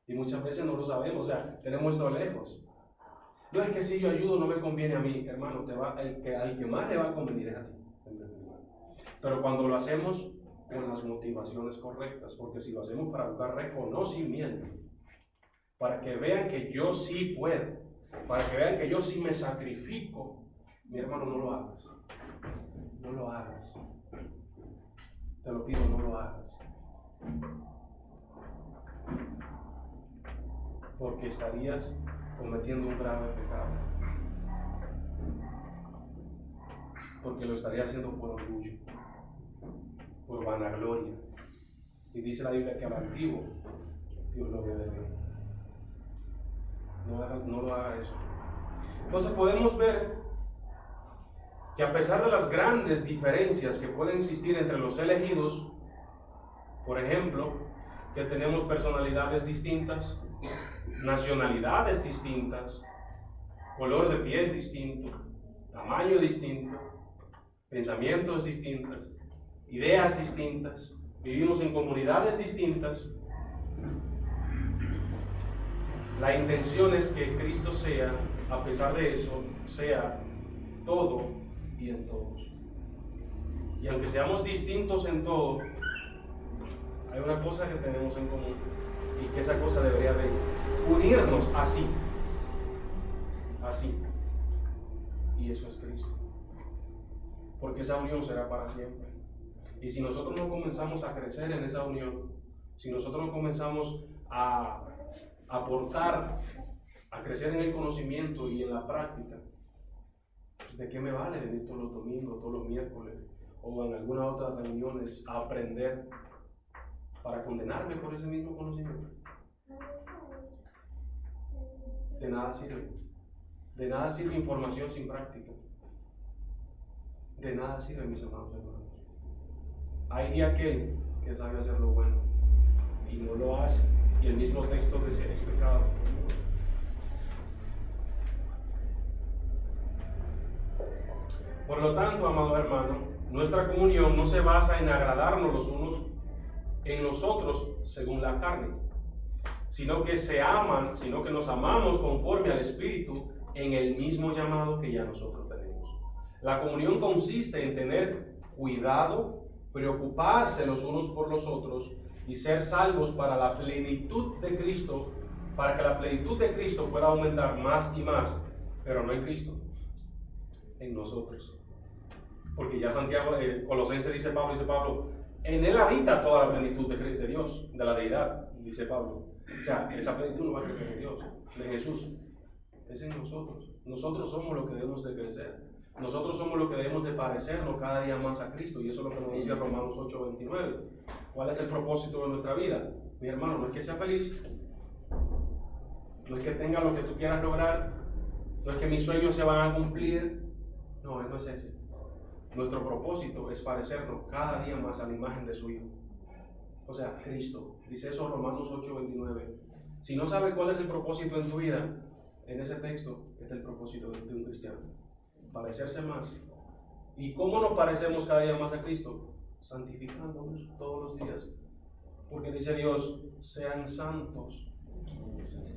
Y muchas veces no lo sabemos, o sea, tenemos esto lejos. No es que si yo ayudo no me conviene a mí, hermano, al que más le va a convenir es a ti. Pero cuando lo hacemos con las motivaciones correctas, porque si lo hacemos para buscar reconocimiento, para que vean que yo sí puedo, para que vean que yo sí me sacrifico, mi hermano, no lo hagas. No lo hagas. Te lo pido, no lo hagas. Porque estarías cometiendo un grave pecado. Porque lo estaría haciendo por orgullo, por vanagloria. Y dice la Biblia que al antiguo Dios lo ve de bien. No lo haga eso. Entonces podemos ver que a pesar de las grandes diferencias que pueden existir entre los elegidos, por ejemplo, que tenemos personalidades distintas, nacionalidades distintas, color de piel distinto, tamaño distinto, pensamientos distintos, ideas distintas, vivimos en comunidades distintas. La intención es que Cristo sea, a pesar de eso, sea todo y en todos. Y aunque seamos distintos en todo, hay una cosa que tenemos en común, y que esa cosa debería de unirnos así. Y eso es Cristo. Porque esa unión será para siempre. Y si nosotros no comenzamos a crecer en esa unión, si nosotros no comenzamos a aportar, a crecer en el conocimiento y en la práctica, pues ¿de qué me vale venir todos los domingos, todos los miércoles o en algunas otras reuniones a aprender para condenarme por ese mismo conocimiento? De nada sirve. De nada sirve información sin práctica. De nada sirve, mis amados hermanos. Hay de aquel que sabe hacer lo bueno y no lo hace. Y el mismo texto dice, es pecado. Por lo tanto, amado hermano, nuestra comunión no se basa en agradarnos los unos en los otros según la carne, sino que nos amamos conforme al Espíritu en el mismo llamado que ya nosotros tenemos. La comunión consiste en tener cuidado, preocuparse los unos por los otros y ser salvos para la plenitud de Cristo, para que la plenitud de Cristo pueda aumentar más y más, pero no en Cristo, en nosotros. Porque ya Santiago, Colosenses dice Pablo, en él habita toda la plenitud de Dios, de la deidad, dice Pablo. O sea, esa plenitud no va a crecer en Dios, en Jesús, es en nosotros. Nosotros somos lo que debemos de crecer. Nosotros somos los que debemos de parecernos cada día más a Cristo, y eso es lo que nos dice Romanos 8:29. ¿Cuál es el propósito de nuestra vida? Mi hermano, no es que sea feliz, no es que tenga lo que tú quieras lograr, no es que mis sueños se van a cumplir, no es ese. Nuestro propósito es parecernos cada día más a la imagen de su Hijo, o sea, Cristo. Dice eso Romanos 8:29. Si no sabes cuál es el propósito en tu vida, en ese texto está el propósito de un cristiano: parecerse más. ¿Y cómo nos parecemos cada día más a Cristo? Santificándonos todos los días, porque dice Dios: sean santos,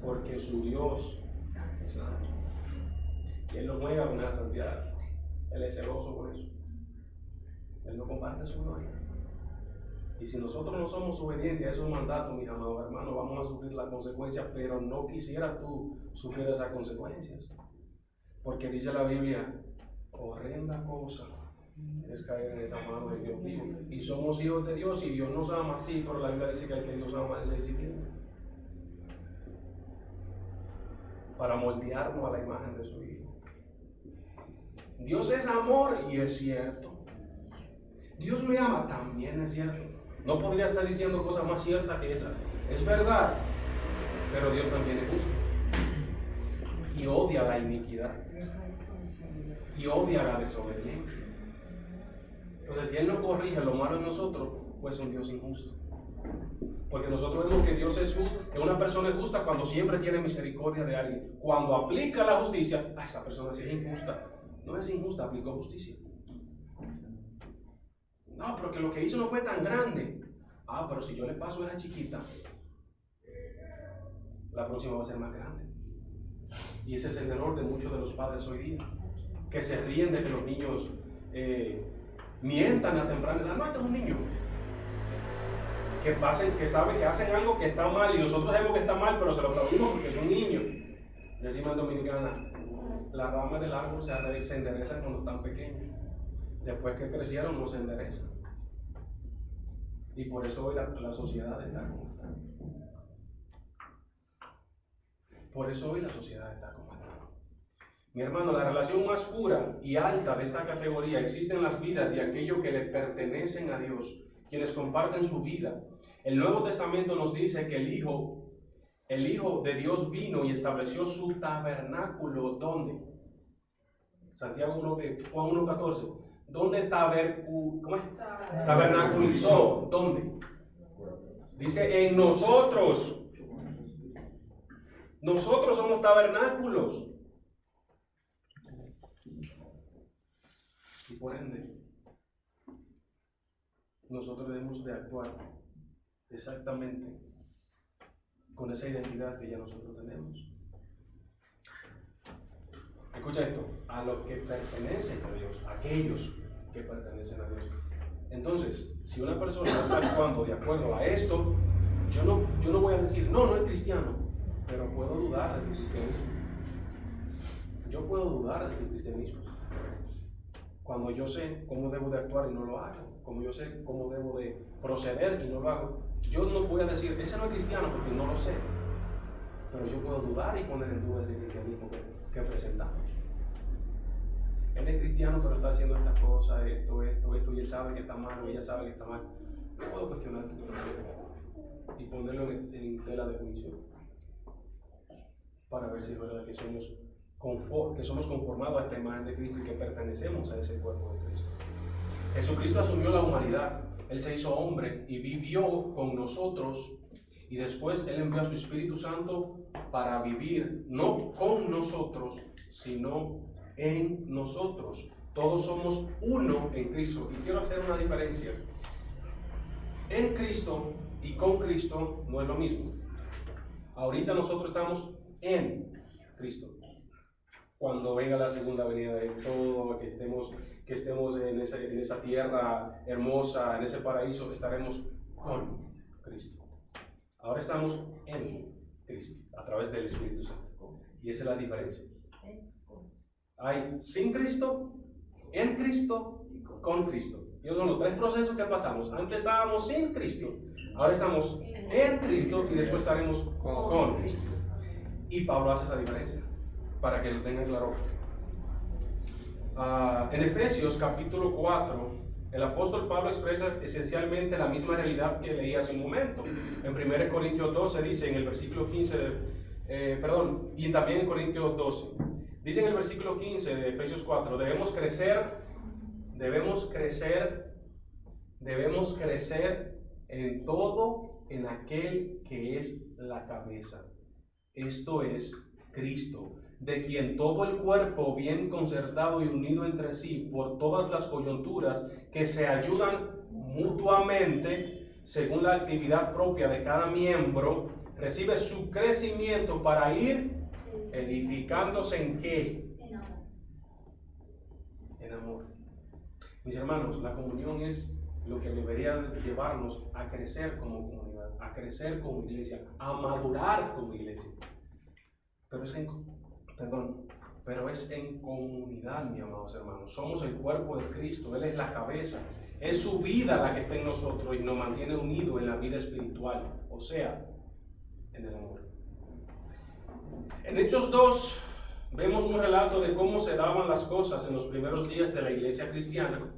porque su Dios es santo. Y Él no juega con la santidad, Él es celoso por eso. Él no comparte su gloria. Y si nosotros no somos obedientes a esos mandatos, mis amados hermanos, vamos a sufrir las consecuencias, pero no quisiera tú sufrir esas consecuencias. Porque dice la Biblia: horrenda cosa es caer en esa mano de Dios vivo. Y somos hijos de Dios, y Dios nos ama así, pero la Biblia dice que el que Dios ama se disciplina para moldearnos a la imagen de su Hijo. Dios es amor, y es cierto. Dios me ama, también es cierto. No podría estar diciendo cosas más ciertas que esa. Es verdad, pero Dios también es justo. Y odia la iniquidad. Y odia la desobediencia. Entonces, si Él no corrige lo malo en nosotros, pues es un Dios injusto. Porque nosotros vemos que Dios es justo, que una persona es justa cuando siempre tiene misericordia de alguien. Cuando aplica la justicia, esa persona sí es injusta. No es injusta, aplicó justicia. No, porque lo que hizo no fue tan grande. Pero si yo le paso esa chiquita, la próxima va a ser más grande. Y ese es el error de muchos de los padres hoy día, que se ríen de que los niños mientan a temprana edad. No, este es un niño. Que sabe que hacen algo que está mal, y nosotros sabemos que está mal, pero se lo aplaudimos porque es un niño. Decimos en Dominicana: las ramas del árbol se enderezan cuando están pequeños. Después que crecieron no se enderezan. Y por eso hoy la sociedad está como está. Por eso hoy la sociedad está como está. Mi hermano, la relación más pura y alta de esta categoría existe en las vidas de aquellos que le pertenecen a Dios, quienes comparten su vida. El Nuevo Testamento nos dice que el Hijo de Dios vino y estableció su tabernáculo. ¿Dónde? Juan 1:14. ¿Dónde tabernaculizó? ¿Dónde? Dice: en nosotros. Nosotros somos tabernáculos. Y por ende, nosotros debemos de actuar exactamente con esa identidad que ya nosotros tenemos. Escucha esto: a los que pertenecen a Dios, aquellos que pertenecen a Dios. Entonces, si una persona no está actuando de acuerdo a esto, yo no voy a decir: no es cristiano, pero puedo dudar de tu cristianismo. Yo puedo dudar de tu cristianismo cuando yo sé cómo debo de actuar y no lo hago, como yo sé cómo debo de proceder y no lo hago. Yo no voy a decir: ese no es cristiano, porque no lo sé, pero yo puedo dudar y poner en duda ese cristianismo que presentamos. Él es cristiano, pero está haciendo esta cosa, esto, y él sabe que está mal, o ella sabe que está mal. Yo puedo cuestionar tu criterio y ponerlo en tela de juicio para ver si es verdad que somos conformados a esta imagen de Cristo y que pertenecemos a ese cuerpo de Cristo. Jesucristo asumió la humanidad. Él se hizo hombre y vivió con nosotros, y después Él envió a su Espíritu Santo para vivir, no con nosotros, sino en nosotros. Todos somos uno en Cristo. Y quiero hacer una diferencia. En Cristo y con Cristo no es lo mismo. Ahorita nosotros estamos en Cristo. Cuando venga la segunda venida de todo, que estemos en esa tierra hermosa, en ese paraíso, estaremos con Cristo. Ahora estamos en Cristo, a través del Espíritu Santo. Y esa es la diferencia. Hay sin Cristo, en Cristo, con Cristo. Y esos son los tres procesos que pasamos. Antes estábamos sin Cristo, ahora estamos en Cristo, y después estaremos con Cristo. Y Pablo hace esa diferencia, para que lo tengan claro. En Efesios capítulo 4, el apóstol Pablo expresa esencialmente la misma realidad que leí hace un momento. En 1 Corintios 12 dice en el versículo 15, y también en Corintios 12, dice en el versículo 15 de Efesios 4, debemos crecer en todo en aquel que es la cabeza. Esto es Cristo, de quien todo el cuerpo, bien concertado y unido entre sí por todas las coyunturas que se ayudan mutuamente según la actividad propia de cada miembro, recibe su crecimiento para ir edificándose ¿en qué? En amor. Mis hermanos, la comunión es lo que debería llevarnos a crecer como comunidad, a crecer como iglesia, a madurar como iglesia. Pero es en comunidad, mis amados hermanos. Somos el cuerpo de Cristo, Él es la cabeza. Es su vida la que está en nosotros y nos mantiene unidos en la vida espiritual, o sea, en el amor. En Hechos 2 vemos un relato de cómo se daban las cosas en los primeros días de la iglesia cristiana.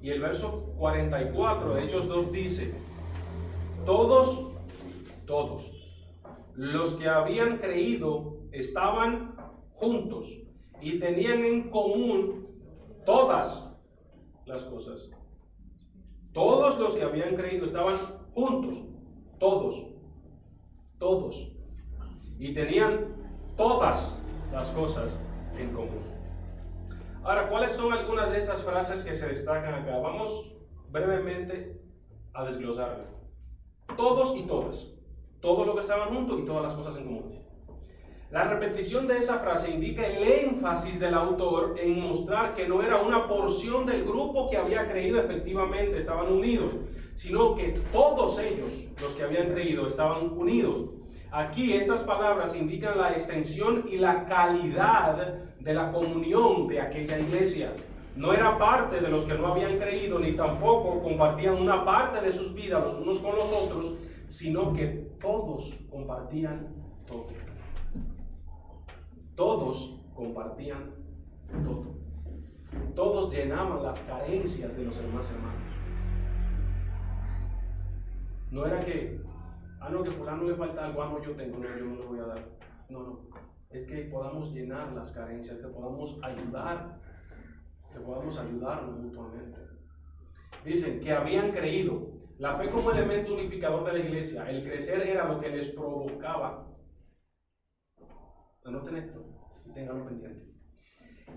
Y el verso 44 de Hechos 2 dice: todos los que habían creído estaban juntos y tenían en común todas las cosas. Todos los que habían creído estaban juntos, todos, y tenían todas las cosas en común. Ahora, ¿cuáles son algunas de estas frases que se destacan acá? Vamos brevemente a desglosarlo. Todos y todas. Todo lo que estaban juntos y todas las cosas en común. La repetición de esa frase indica el énfasis del autor en mostrar que no era una porción del grupo que había creído efectivamente estaban unidos, sino que todos ellos, los que habían creído, estaban unidos. Aquí estas palabras indican la extensión y la calidad de la comunión de aquella iglesia. No era parte de los que no habían creído, ni tampoco compartían una parte de sus vidas los unos con los otros, sino que todos compartían todo. Todos compartían todo. Todos llenaban las carencias de los demás hermanos. No era que que fulano le falta algo, yo tengo, yo no le voy a dar. No. Es que podamos llenar las carencias, que podamos ayudarnos mutuamente. Dicen que habían creído. La fe como elemento unificador de la iglesia, el crecer era lo que les provocaba. Anoten esto y tenganlo pendiente.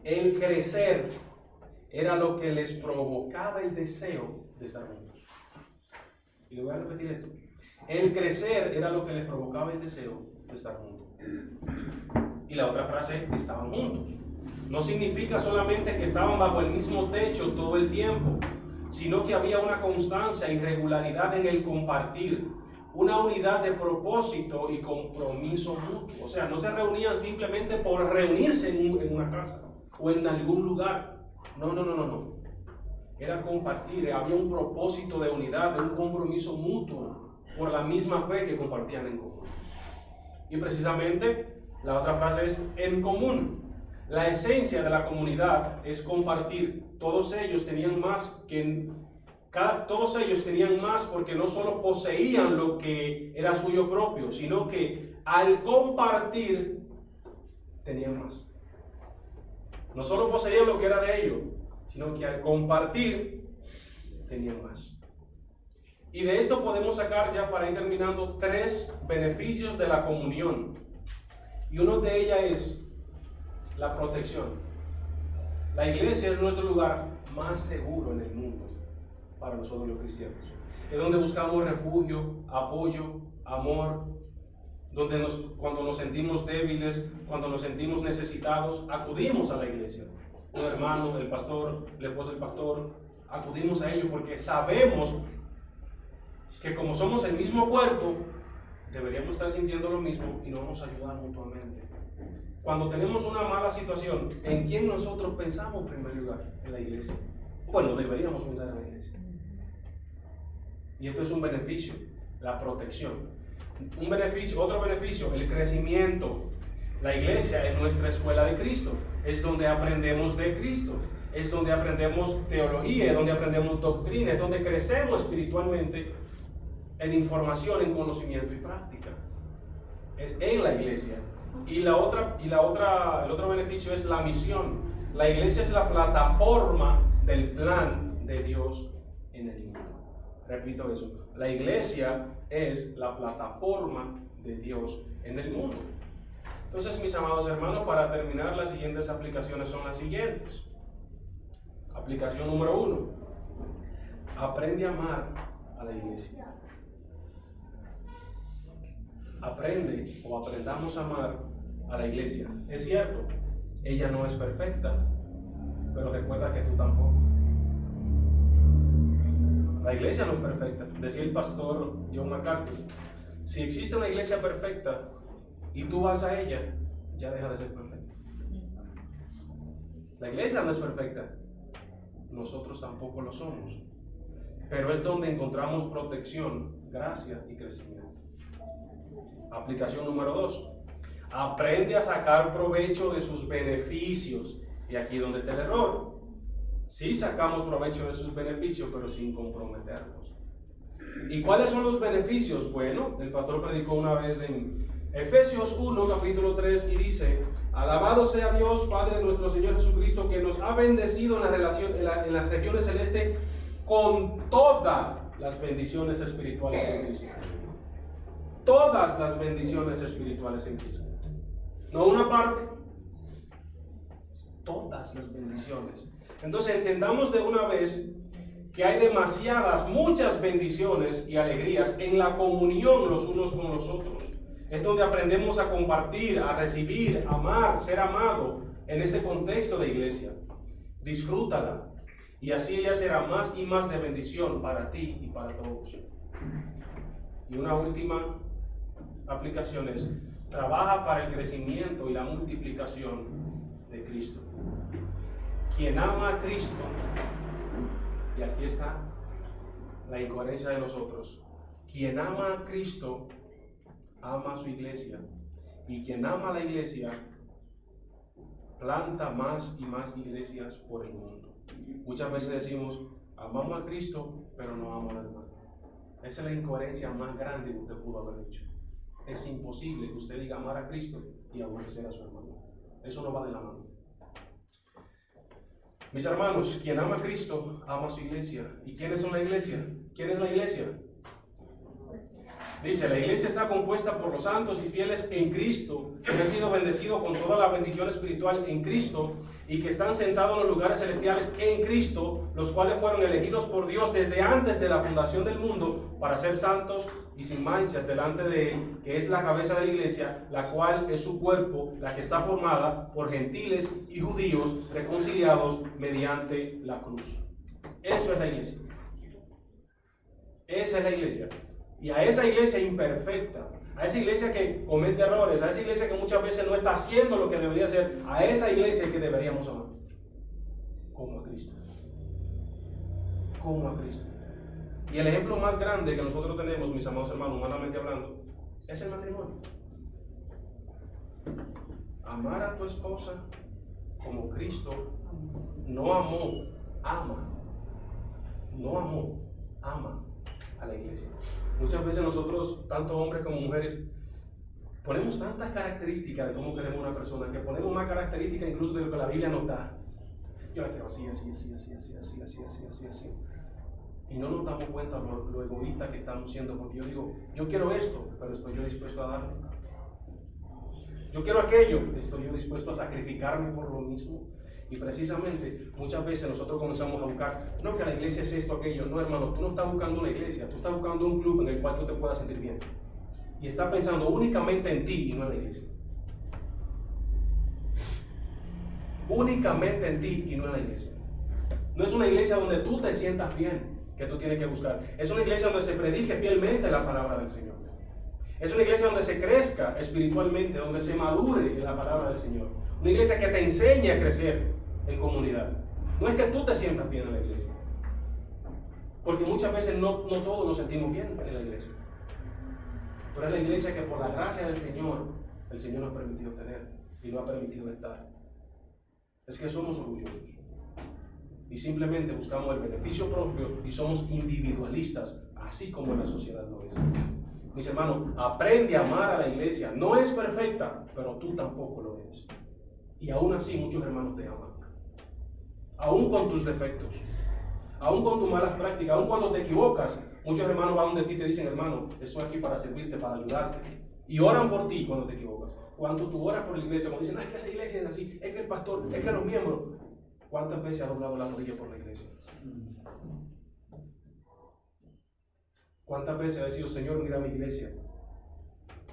El crecer era lo que les provocaba el deseo de estar juntos. Y le voy a repetir esto. El crecer era lo que les provocaba el deseo de estar juntos. Y la otra frase, estaban juntos. No significa solamente que estaban bajo el mismo techo todo el tiempo, sino que había una constancia y regularidad en el compartir, una unidad de propósito y compromiso mutuo. O sea, no se reunían simplemente por reunirse en una casa o en algún lugar. No. Era compartir, había un propósito de unidad, de un compromiso mutuo por la misma fe que compartían en común. Y precisamente la otra frase es en común. La esencia de la comunidad es compartir. Todos ellos tenían más porque no solo poseían lo que era suyo propio, sino que al compartir tenían más. No solo poseían lo que era de ellos, sino que al compartir tenían más. Y de esto podemos sacar, ya para ir terminando, 3 beneficios de la comunión. Y uno de ellas es la protección. La iglesia es nuestro lugar más seguro en el mundo para nosotros los cristianos. Es donde buscamos refugio, apoyo, amor, donde cuando nos sentimos débiles, cuando nos sentimos necesitados, acudimos a la iglesia. Un hermano, el pastor, la esposa del pastor, acudimos a ellos porque sabemos que como somos el mismo cuerpo, deberíamos estar sintiendo lo mismo y nos vamos a ayudar mutuamente. Cuando tenemos una mala situación, ¿en quién nosotros pensamos en primer lugar? En la iglesia. Bueno, deberíamos pensar en la iglesia. Y esto es un beneficio, la protección. Otro beneficio, el crecimiento. La iglesia es nuestra escuela de Cristo, es donde aprendemos de Cristo, es donde aprendemos teología, es donde aprendemos doctrina, es donde crecemos espiritualmente en información, en conocimiento y práctica. Es en la iglesia. Y el otro beneficio es la misión. La iglesia es la plataforma del plan de Dios en el mundo. Repito eso. La iglesia es la plataforma de Dios en el mundo. Entonces, mis amados hermanos, para terminar, las siguientes aplicaciones son las siguientes. Aplicación número 1. Aprende a amar a la iglesia. Aprende o aprendamos a amar a la iglesia. Es cierto, ella no es perfecta, pero recuerda que tú tampoco. La iglesia no es perfecta. Decía el pastor John MacArthur, si existe una iglesia perfecta y tú vas a ella, ya deja de ser perfecta. La iglesia no es perfecta, nosotros tampoco lo somos, pero es donde encontramos protección, gracia y crecimiento. Aplicación número 2. Aprende a sacar provecho de sus beneficios. Y aquí donde está el error. Sí sacamos provecho de sus beneficios, pero sin comprometernos. ¿Y cuáles son los beneficios? Bueno, el pastor predicó una vez en Efesios 1, capítulo 3, y dice: alabado sea Dios, Padre de nuestro Señor Jesucristo, que nos ha bendecido en las regiones celestes con todas las bendiciones espirituales en Cristo. Todas las bendiciones espirituales en Cristo. No una parte, todas las bendiciones. Entonces entendamos de una vez que hay muchas bendiciones y alegrías en la comunión los unos con los otros. Es donde aprendemos a compartir, a recibir, a amar, ser amado en ese contexto de iglesia. Disfrútala y así ella será más y más de bendición para ti y para todos. Y una última aplicación es: trabaja para el crecimiento y la multiplicación de Cristo. Quien ama a Cristo, y aquí está la incoherencia de nosotros, quien ama a Cristo, ama a su iglesia, y quien ama a la iglesia, planta más y más iglesias por el mundo. Muchas veces decimos, amamos a Cristo, pero no amamos al hermano. Esa es la incoherencia más grande que usted pudo haber dicho. Es imposible que usted diga amar a Cristo y aborrecer a su hermano. Eso no va de la mano. Mis hermanos, quien ama a Cristo, ama a su iglesia. ¿Y quiénes son la iglesia? ¿Quién es la iglesia? Dice, la iglesia está compuesta por los santos y fieles en Cristo, que han sido bendecidos con toda la bendición espiritual en Cristo, y que están sentados en los lugares celestiales en Cristo, los cuales fueron elegidos por Dios desde antes de la fundación del mundo, para ser santos y sin manchas delante de Él, que es la cabeza de la iglesia, la cual es su cuerpo, la que está formada por gentiles y judíos reconciliados mediante la cruz. Eso es la iglesia. Esa es la iglesia. Y a esa iglesia imperfecta, a esa iglesia que comete errores, a esa iglesia que muchas veces no está haciendo lo que debería hacer, a esa iglesia que deberíamos amar. Como a Cristo. Como a Cristo. Y el ejemplo más grande que nosotros tenemos, mis amados hermanos, humanamente hablando, es el matrimonio. Amar a tu esposa como Cristo no amó, ama. No amó, ama a la iglesia. Muchas veces nosotros, tanto hombres como mujeres, ponemos tantas características de cómo queremos una persona, que ponemos más características incluso de lo que la Biblia nos da. Yo la quiero así, así, así, así, así, así, así, así, así, así. Y no nos damos cuenta lo egoísta que estamos siendo, porque yo digo, yo quiero esto, pero estoy yo dispuesto a darlo. Yo quiero aquello, estoy yo dispuesto a sacrificarme por lo mismo. Y precisamente muchas veces nosotros comenzamos a buscar, no que la iglesia es esto, aquello. No, hermano, tú no estás buscando una iglesia, tú estás buscando un club en el cual tú te puedas sentir bien. Y estás pensando únicamente en ti y no en la iglesia. Únicamente en ti y no en la iglesia. No es una iglesia donde tú te sientas bien que tú tienes que buscar. Es una iglesia donde se predique fielmente la palabra del Señor. Es una iglesia donde se crezca espiritualmente, donde se madure en la palabra del Señor. Una iglesia que te enseñe a crecer en comunidad. No es que tú te sientas bien en la iglesia, porque muchas veces no todos nos sentimos bien en la iglesia, pero es la iglesia que por la gracia del Señor el Señor nos ha permitido tener y nos ha permitido estar. Es que somos orgullosos y simplemente buscamos el beneficio propio y somos individualistas, así como la sociedad lo es. Mis hermanos, aprende a amar a la iglesia. No es perfecta, pero tú tampoco lo eres. Y aún así muchos hermanos te aman. Aún con tus defectos, aún con tus malas prácticas, aún cuando te equivocas, muchos hermanos van donde ti y te dicen, hermano, estoy aquí para servirte, para ayudarte. Y oran por ti cuando te equivocas. Cuando tú oras por la iglesia, cuando dicen, es que esa iglesia es así, es que el pastor, es que los miembros. ¿Cuántas veces has doblado la rodilla por la iglesia? ¿Cuántas veces has dicho, Señor, mira mi iglesia,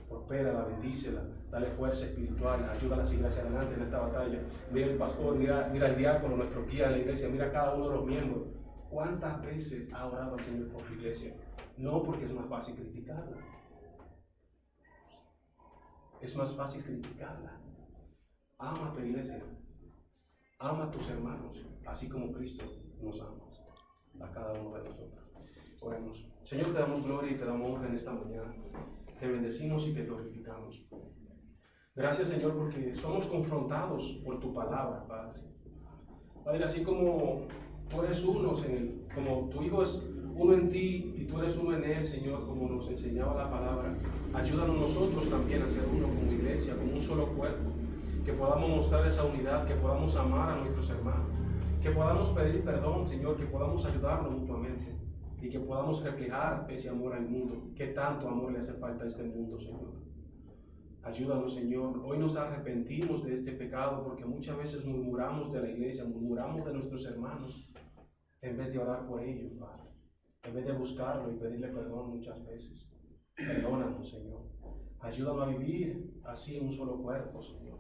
prospérala, bendícela, dale fuerza espiritual, ayúdala a seguir hacia adelante en esta batalla? Mira el pastor, mira el diácono, nuestro guía en la iglesia, mira cada uno de los miembros. ¿Cuántas veces ha orado al Señor por tu iglesia? No porque es más fácil criticarla. Es más fácil criticarla. Ama a tu iglesia. Ama a tus hermanos, así como Cristo nos ama a cada uno de nosotros. Oremos. Señor, te damos gloria y te damos honra en esta mañana. Te bendecimos y te glorificamos. Gracias, Señor, porque somos confrontados por tu palabra, Padre. Padre, así como tú eres uno en él, como tu Hijo es uno en ti y tú eres uno en él, Señor, como nos enseñaba la palabra, ayúdanos nosotros también a ser uno como iglesia, como un solo cuerpo, que podamos mostrar esa unidad, que podamos amar a nuestros hermanos, que podamos pedir perdón, Señor, que podamos ayudarnos mutuamente y que podamos reflejar ese amor al mundo, que tanto amor le hace falta a este mundo, Señor. Ayúdanos, Señor. Hoy nos arrepentimos de este pecado porque muchas veces murmuramos de la iglesia, murmuramos de nuestros hermanos, en vez de orar por ellos, Padre. En vez de buscarlo y pedirle perdón muchas veces. Perdónanos, Señor. Ayúdanos a vivir así en un solo cuerpo, Señor.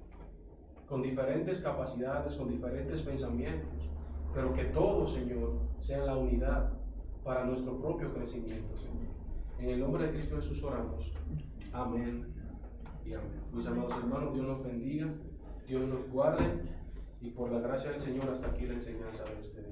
Con diferentes capacidades, con diferentes pensamientos, pero que todo, Señor, sea la unidad para nuestro propio crecimiento, Señor. En el nombre de Cristo Jesús oramos. Amén y amén. Mis amados hermanos, Dios nos bendiga, Dios nos guarde, y por la gracia del Señor hasta aquí la enseñanza de este día.